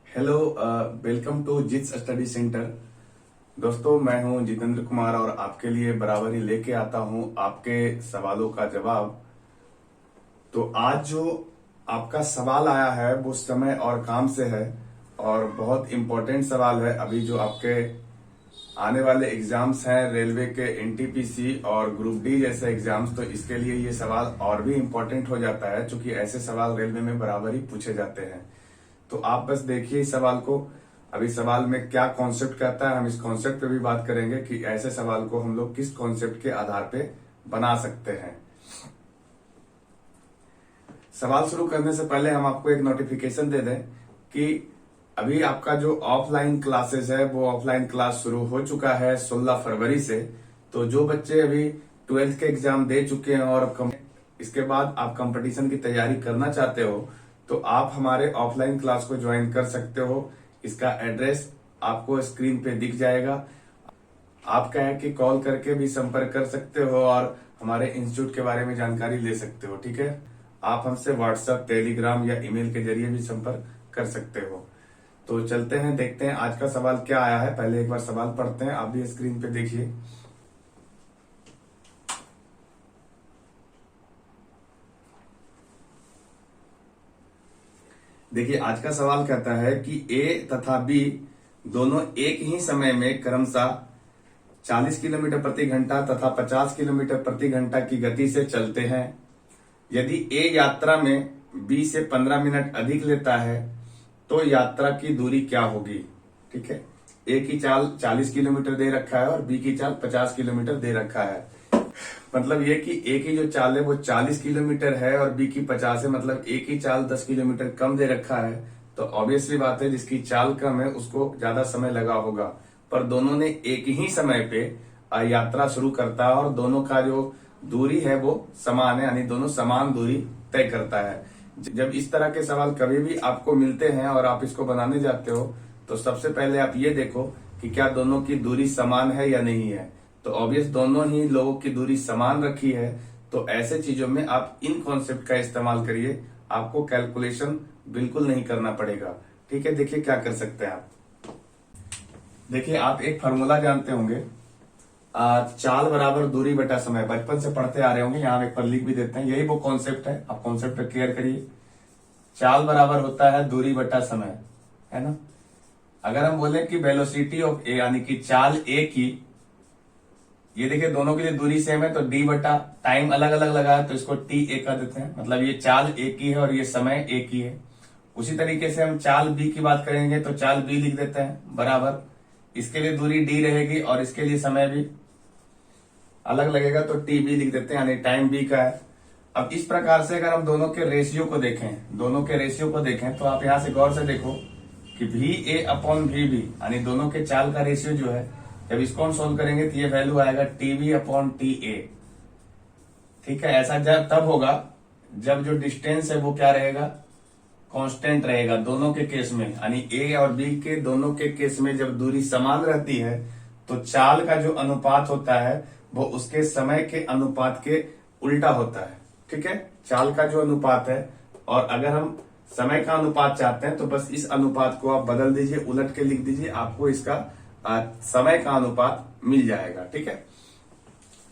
Hello, welcome to JITS study centre. दोस्तों, मैं हूं जितेंद्र कुमार और आपके लिए बराबर ही लेके आता हूं आपके सवालों का जवाब। तो आज जो आपका सवाल आया है वो समय और काम से है और बहुत इम्पोर्टेंट सवाल है। अभी जो आपके आने वाले एग्जाम्स हैं रेलवे के एनटीपीसी और ग्रुप डी जैसे एग्जाम्स, तो इसके लिए ये सवाल और भी इम्पोर्टेंट हो जाता है क्योंकि ऐसे सवाल रेलवे में बराबर ही पूछे जाते हैं। तो आप बस देखिए इस सवाल को। अभी सवाल में क्या कॉन्सेप्ट कहता है, हम इस कॉन्सेप्ट पे भी बात करेंगे कि ऐसे सवाल को हम लोग किस कॉन्सेप्ट के आधार पे बना सकते हैं। सवाल शुरू करने से पहले हम आपको एक नोटिफिकेशन दे दें कि अभी आपका जो ऑफलाइन क्लासेस है वो ऑफलाइन क्लास शुरू हो चुका है 16 फरवरी से। तो जो बच्चे अभी 12th के एग्जाम दे चुके हैं और इसके बाद आप कंपटीशन की तैयारी करना चाहते हो तो आप हमारे ऑफलाइन क्लास को ज्वाइन कर सकते हो। इसका एड्रेस आपको स्क्रीन पे दिख जाएगा। आप क्या है कि कॉल करके भी संपर्क कर सकते हो और हमारे इंस्टीट्यूट के बारे में जानकारी ले सकते हो। ठीक है, आप हमसे व्हाट्सएप, टेलीग्राम या ईमेल के जरिए भी संपर्क कर सकते हो। तो चलते हैं, देखते हैं आज का सवाल क्या आया है। पहले एक बार सवाल पढ़ते हैं, आप भी स्क्रीन पे देखिए। देखिए आज का सवाल कहता है कि ए तथा बी दोनों एक ही समय में क्रमशः 40 किलोमीटर प्रति घंटा तथा 50 किलोमीटर प्रति घंटा की गति से चलते हैं। यदि ए यात्रा में बी से 15 मिनट अधिक लेता है तो यात्रा की दूरी क्या होगी। ठीक है, ए की चाल 40 किलोमीटर दे रखा है और बी की चाल 50 किलोमीटर दे रखा है। मतलब ये कि ए की जो चाल है वो 40 किलोमीटर है और बी की 50 है, मतलब ए की चाल 10 किलोमीटर कम दे रखा है। तो ऑब्वियसली बात है जिसकी चाल कम है उसको ज्यादा समय लगा होगा, पर दोनों ने एक ही समय पे यात्रा शुरू करता है और दोनों का जो दूरी है वो समान है, यानी दोनों समान दूरी तय करता है। जब इस तरह के सवाल कभी भी आपको मिलते हैं और आप इसको बनाने जाते हो तो सबसे पहले आप ये देखो कि क्या दोनों की दूरी समान है या नहीं है। तो ऑब्वियस दोनों ही लोगों की दूरी समान रखी है। तो ऐसे चीजों में आप इन कॉन्सेप्ट का इस्तेमाल करिए, आपको कैलकुलेशन बिल्कुल नहीं करना पड़ेगा। ठीक है, देखिए क्या कर सकते हैं आप। देखिए आप एक फार्मूला जानते होंगे, चाल बराबर दूरी बटा समय, बचपन से पढ़ते आ रहे होंगे, यहाँ एक पर लिख भी देते हैं। यही वो कॉन्सेप्ट है, आप कॉन्सेप्ट क्लियर करिए। चाल बराबर होता है दूरी बटा समय, है ना। अगर हम बोले कि वेलोसिटी ऑफ ए यानी कि चाल ए की, ये देखिए दोनों के लिए दूरी सेम है तो डी बटा टाइम अलग अलग लगा है तो इसको टी ए कर देते हैं, मतलब ये चाल ए की है और ये समय ए की है। उसी तरीके से हम चाल बी की बात करेंगे तो चाल बी लिख देते हैं बराबर, इसके लिए दूरी डी रहेगी और इसके लिए समय भी अलग लगेगा तो टी बी लिख देते हैं, यानी टाइम बी का है। अब इस प्रकार से अगर हम दोनों के रेशियो को देखें तो आप यहां से गौर से देखो कि V A upon V B, यानी दोनों के चाल का रेशियो जो है, जब इसको हम सोल्व करेंगे तो ये वैल्यू आएगा T B upon T A. ठीक है, ऐसा जब तब होगा जब जो डिस्टेंस है वो क्या रहेगा, कांस्टेंट रहेगा दोनों के केस में, यानी ए और बी के दोनों के केस में जब दूरी समान रहती है तो चाल का जो अनुपात होता है वो उसके समय के अनुपात के उल्टा होता है। ठीक है, चाल का जो अनुपात है, और अगर हम समय का अनुपात चाहते हैं तो बस इस अनुपात को आप बदल दीजिए, उलट के लिख दीजिए, आपको इसका समय का अनुपात मिल जाएगा। ठीक है,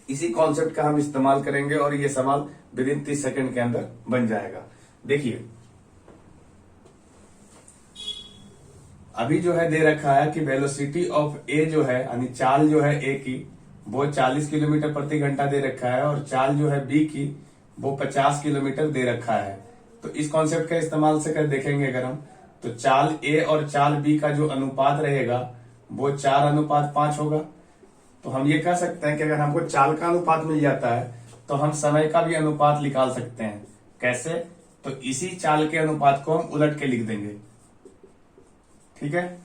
इसी कॉन्सेप्ट का हम इस्तेमाल करेंगे और ये सवाल विद इन 30 सेकंड के अंदर बन जाएगा। देखिए अभी जो है दे रखा है कि वेलोसिटी ऑफ ए जो है, यानी चाल जो है ए की वो 40 किलोमीटर प्रति घंटा दे रखा है और चाल जो है बी की वो 50 किलोमीटर दे रखा है। तो इस कॉन्सेप्ट का इस्तेमाल से कर देखेंगे अगर हम, तो चाल ए और चाल बी का जो अनुपात रहेगा वो 4:5 होगा। तो हम ये कह सकते हैं कि अगर हमको चाल का अनुपात मिल जाता है तो हम समय का भी अनुपात निकाल सकते हैं। कैसे, तो इसी चाल के अनुपात को हम उलट के लिख देंगे। ठीक है,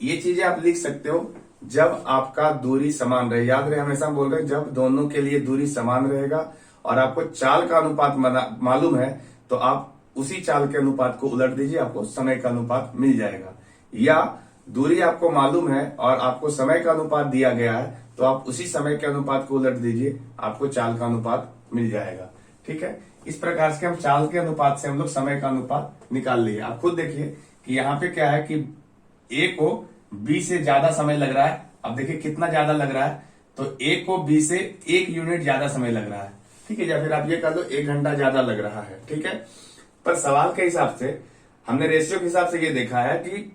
ये चीजें आप लिख सकते हो जब आपका दूरी समान रहे। याद रहे, हमेशा बोल रहे हैं जब दोनों के लिए दूरी समान रहेगा और आपको चाल का अनुपात मालूम है तो आप उसी चाल के अनुपात को उलट दीजिए, आपको समय का अनुपात मिल जाएगा। या दूरी आपको मालूम है और आपको समय का अनुपात दिया गया है तो आप उसी समय के अनुपात को उलट दीजिए, आपको चाल का अनुपात मिल जाएगा। ठीक है, इस प्रकार से हम चाल के अनुपात से हम लोग समय का अनुपात निकाल लिए। आप खुद देखिए कि यहाँ पे क्या है कि ए को बी से ज्यादा समय लग रहा है। अब देखिए कितना ज्यादा लग रहा है, तो ए को बी से 1 यूनिट ज्यादा समय लग रहा है, ठीक है, या फिर आप ये कर लो 1 घंटा ज्यादा लग रहा है, ठीक है। पर सवाल के हिसाब से हमने रेशियो के हिसाब से ये देखा है कि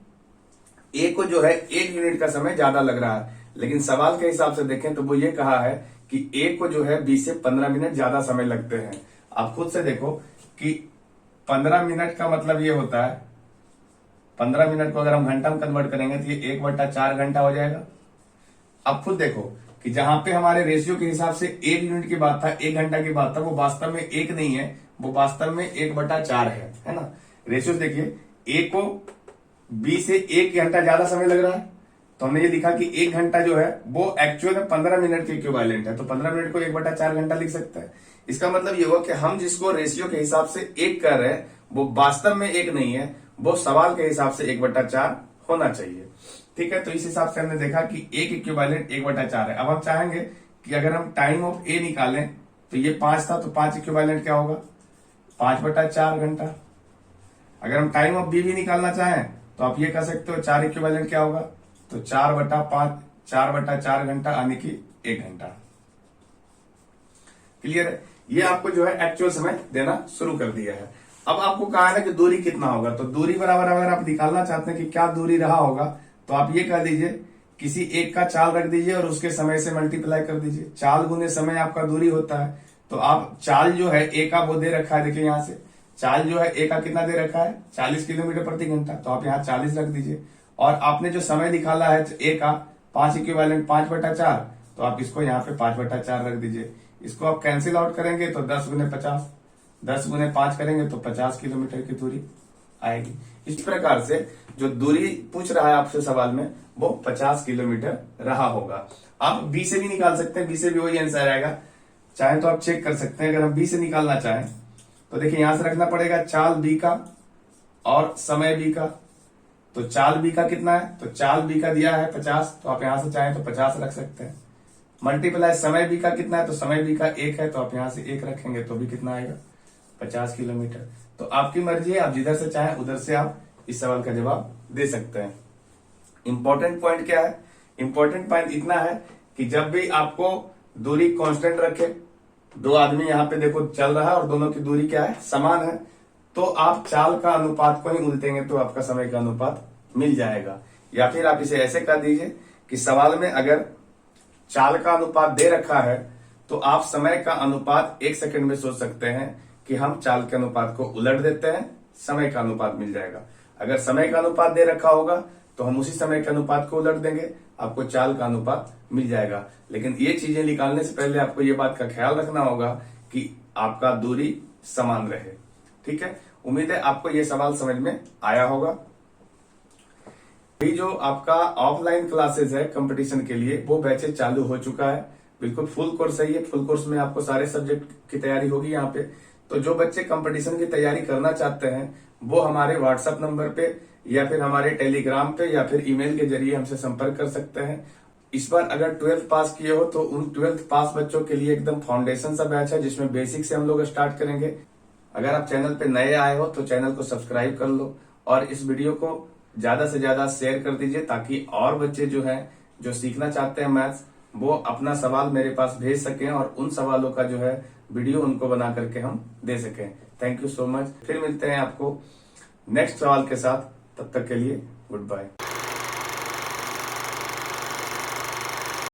ए को जो है 1 यूनिट का समय ज्यादा लग रहा है, लेकिन सवाल के हिसाब से देखें तो वो ये कहा है कि ए को जो है 20 से 15 मिनट ज्यादा समय लगते हैं। आप खुद से देखो कि 15 मिनट का मतलब ये होता है, 15 मिनट को अगर हम घंटा में कन्वर्ट करेंगे तो ये 1/4 घंटा हो जाएगा। अब खुद देखो कि जहां पे हमारे रेशियो के हिसाब से 1 यूनिट की बात था, 1 घंटा की बात था, वो वास्तव में 1 नहीं है, वो वास्तव में 1/4 है ना। रेशियो देखिए, ए को बी से 1 घंटा ज्यादा समय लग रहा है, तो हमने ये लिखा कि 1 घंटा जो है वो एक्चुअल में 15 मिनट के इक्विवेलेंट है, तो 15 मिनट को 1/4 घंटा लिख सकते हैं। इसका मतलब ये हुआ कि हम जिसको रेशियो के हिसाब से 1 कर रहे हैं वो वास्तव में 1 नहीं है, वो सवाल के हिसाब से 1/4 होना चाहिए, ठीक है। तो इस हिसाब से हमने देखा कि एक इक्विवेलेंट 1/4 है। अब हम चाहेंगे कि अगर हम टाइम ऑफ ए निकालें तो ये 5 था, तो 5 इक्विवेलेंट क्या होगा, 5/4 घंटा। अगर हम टाइम ऑफ बी भी निकालना चाहें तो आप ये कह सकते हो 4 इक्विवेलेंट क्या होगा, तो 4/5, 4/4 घंटा यानी कि 1 घंटा। क्लियर है। ये आपको जो है एक्चुअल समय देना शुरू कर दिया है। अब आपको कहा है कि दूरी कितना होगा, तो दूरी बराबर अगर आप निकालना चाहते हैं कि क्या दूरी रहा होगा, तो आप ये कह दीजिए किसी एक का चाल रख दीजिए और उसके समय से मल्टीप्लाई कर दीजिए। चाल गुने समय आपका दूरी होता है, तो आप चाल जो है ए का वो दे रखा है, देखिए यहां से चाल जो है ए का कितना दे रखा है, 40 किलोमीटर प्रति घंटा, तो आप यहाँ 40 रख दीजिए। और आपने जो समय निकाला है ए का 5 इक्विवेलेंट 5/4, तो आप इसको यहाँ पे 5/4 रख दीजिए। इसको आप कैंसिल आउट करेंगे तो 10 गुने 50, 10 गुने 5 करेंगे तो 50 किलोमीटर की दूरी आएगी। इस प्रकार से जो दूरी पूछ रहा है आपसे सवाल में वो 50 किलोमीटर रहा होगा। आप बी से भी निकाल सकते हैं, बी से भी वही आंसर आएगा, चाहे तो आप चेक कर सकते हैं। अगर हम बी से निकालना चाहें तो देखिए यहां से रखना पड़ेगा चाल बी का और समय बी का, तो चाल बी का कितना है, तो चाल बी का दिया है 50, तो आप यहां से चाहें तो 50 रख सकते हैं। मल्टीप्लाई समय बी का कितना है, तो समय बी का 1 है, तो आप यहां से 1 रखेंगे तो भी कितना आएगा, 50 किलोमीटर। तो आपकी मर्जी है, आप जिधर से चाहें उधर से आप इस सवाल का जवाब दे सकते हैं। इंपॉर्टेंट पॉइंट क्या है, इंपॉर्टेंट पॉइंट इतना है कि जब भी आपको दूरी कांस्टेंट रखे, दो आदमी यहाँ पे देखो चल रहा है और दोनों की दूरी क्या है, समान है, तो आप चाल का अनुपात को ही उल्टेंगे तो आपका समय का अनुपात मिल जाएगा। या फिर आप इसे ऐसे कर दीजिए कि सवाल में अगर चाल का अनुपात दे रखा है तो आप समय का अनुपात 1 सेकंड में सोच सकते हैं कि हम चाल के अनुपात को उलट देते हैं, समय का अनुपात मिल जाएगा। अगर समय का अनुपात दे रखा होगा तो हम उसी समय के अनुपात को उलट देंगे, आपको चाल का अनुपात मिल जाएगा। लेकिन ये चीजें निकालने से पहले आपको ये बात का ख्याल रखना होगा कि आपका दूरी समान रहे, ठीक है। उम्मीद है आपको ये सवाल समझ में आया होगा। अभी जो आपका ऑफलाइन क्लासेस है कंपटीशन के लिए वो बैचेज चालू हो चुका है, बिल्कुल फुल कोर्स है ये। फुल कोर्स में आपको सारे सब्जेक्ट की तैयारी होगी यहाँ पे। तो जो बच्चे कंपटीशन की तैयारी करना चाहते हैं वो हमारे व्हाट्सएप नंबर पे या फिर हमारे टेलीग्राम पे या फिर ईमेल के जरिए हमसे संपर्क कर सकते हैं। इस बार अगर 12th पास किए हो तो उन 12th पास बच्चों के लिए एकदम फाउंडेशन सा बैच है जिसमें बेसिक से हम लोग स्टार्ट करेंगे। अगर आप चैनल पे नए आए हो तो चैनल को सब्सक्राइब कर लो और इस वीडियो को ज्यादा से ज्यादा शेयर कर दीजिए ताकि और बच्चे जो हैं जो सीखना चाहते हैं मैथ्स वो अपना सवाल मेरे पास भेज सकें और उन सवालों का जो है वीडियो उनको बना करके हम दे सकें। Thank you so much. फिर मिलते हैं आपको नेक्स्ट सवाल के साथ, तब तक के लिए गुड बाय।